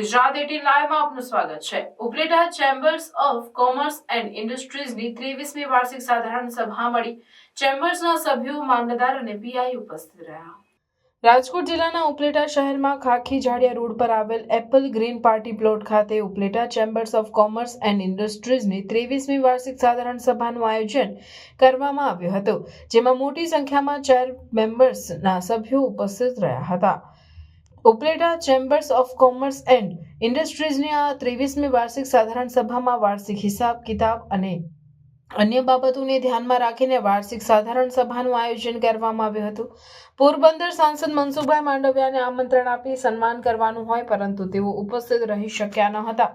ગુજરાત 18 લાઈવમાં આપનું સ્વાગત છે। Upleta chambers of commerce and ઇન્ડસ્ટ્રીઝની 23મી વાર્ષિક સાધારણ સભા મળી। ચેમ્બર્સના સભ્યો, મામલતદાર અને પીઆઈ ઉપસ્થિત રહ્યા। રાજકોટ જિલ્લાના ઉપલેટા શહેરમાં ખાખી જાડિયા રોડ પર આવેલ એપલ ગ્રીન પાર્ટી પ્લોટ ખાતે Upleta chambers of commerce and ઇન્ડસ્ટ્રીઝની 23મી વાર્ષિક સાધારણ સભાનું આયોજન કરવામાં આવ્યું હતું, જેમાં મોટી સંખ્યામાં ચેર મેમ્બર્સના સભ્યો ઉપસ્થિત રહ્યા હતા। Upleta chambers of commerce and ઇન્ડસ્ટ્રીઝની આ 23મી વાર્ષિક સાધારણ સભામાં વાર્ષિક હિસાબ કિતાબ અને અન્ય બાબતોને ધ્યાનમાં રાખીને વાર્ષિક સાધારણ સભાનું આયોજન કરવામાં આવ્યું હતું। પોરબંદર સાંસદ મનસુખભાઈ માંડવિયાને આમંત્રણ આપી સન્માન કરવાનું હોય, પરંતુ તેઓ ઉપસ્થિત રહી શક્યા ન હતા।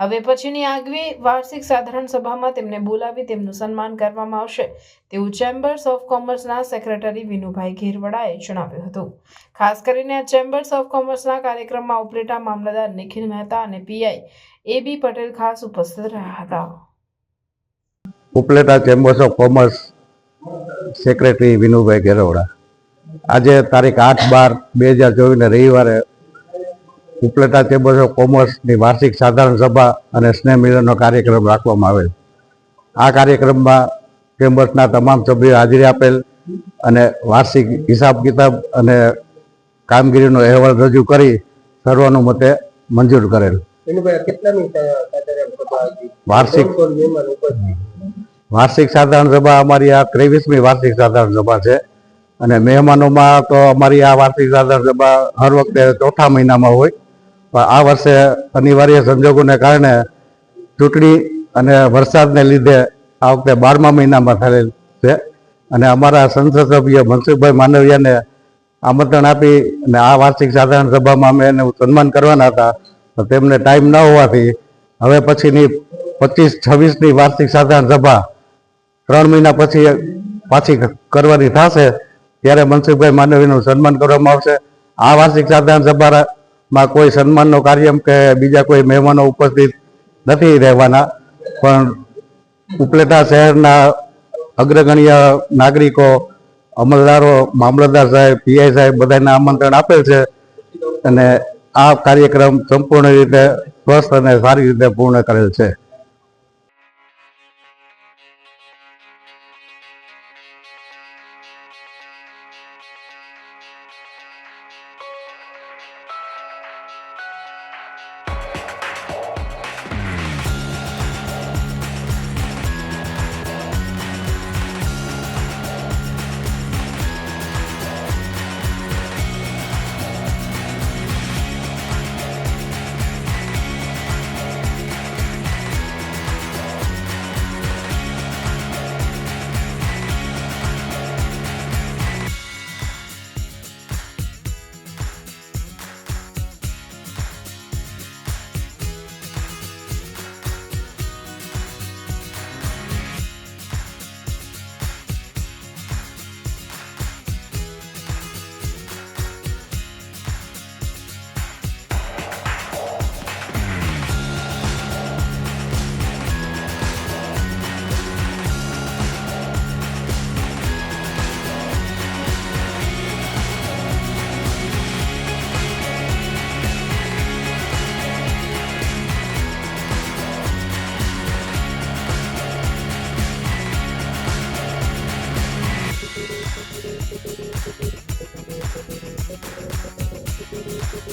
હવે પછીની આગવી વાર્ષિક સાધારણ સભામાં તેમને બોલાવી તેમનું સન્માન કરવામાં આવશે તેવું ચેમ્બર્સ ઓફ કોમર્સના સેક્રેટરી વિનુભાઈ ઘેરવડાએ જણાવ્યું હતું। ખાસ કરીને આ ચેમ્બર્સ ઓફ કોમર્સના કાર્યક્રમમાં ઉપલેટા મામલતદાર નિખિલ મહેતા અને પીઆઈ એબી પટેલ ખાસ ઉપસ્થિત રહ્યા હતા। Upleta chambers of commerce secretary Vinubhai Gherwada. આજે તારીખ 8/12/2024 રવિવારે ઉપલેટા ચેમ્બર્સ ઓફ કોમર્સની વાર્ષિક સાધારણ સભા અને સ્નેહ મિલનનો કાર્યક્રમ રાખવામાં આવેલ। આ કાર્યક્રમમાં ચેમ્બર્સના તમામ સભ્યોએ હાજરી આપેલ અને વાર્ષિક હિસાબ કિતાબ અને કામગીરીનો અહેવાલ રજૂ કરી સર્વાનુમતે મંજૂર કરેલ। વાર્ષિક સાધારણ સભા અમારી આ 23મી વાર્ષિક સાધારણ સભા છે અને મહેમાનોમાં તો અમારી આ વાર્ષિક સાધારણ સભા હર વખતે ચોથા મહિનામાં હોય, પણ આ વર્ષે અનિવાર્ય સંજોગોને કારણે ચૂંટણી અને વરસાદને લીધે આ વખતે 12મા મહિનામાં થયેલ છે અને અમારા સંસદ સભ્ય મનસુખભાઈ માંડવિયાને આમંત્રણ આપી અને આ વાર્ષિક સાધારણ સભામાં અમે એનું સન્માન કરવાના હતા, તો તેમને ટાઈમ ન હોવાથી હવે પછીની 25-26ની વાર્ષિક સાધારણ સભા 3 મહિના પછી પાછી કરવાની થશે, ત્યારે મનસુખભાઈ માંડવીનું સન્માન કરવામાં આવશે। આ વાર્ષિક સાધારણ સભામાં કોઈ સન્માનનો કાર્યક્રમ કે બીજા કોઈ મહેમાનો ઉપસ્થિત નથી રહેવાના, પણ ઉપલેટા શહેરના અગ્રગણ્ય નાગરિકો, અમલદારો, મામલતદાર સાહેબ, પીઆઈ સાહેબ બધાને આમંત્રણ આપેલ છે અને આ કાર્યક્રમ સંપૂર્ણ રીતે સ્વસ્થ અને સારી રીતે પૂર્ણ કરેલ છે।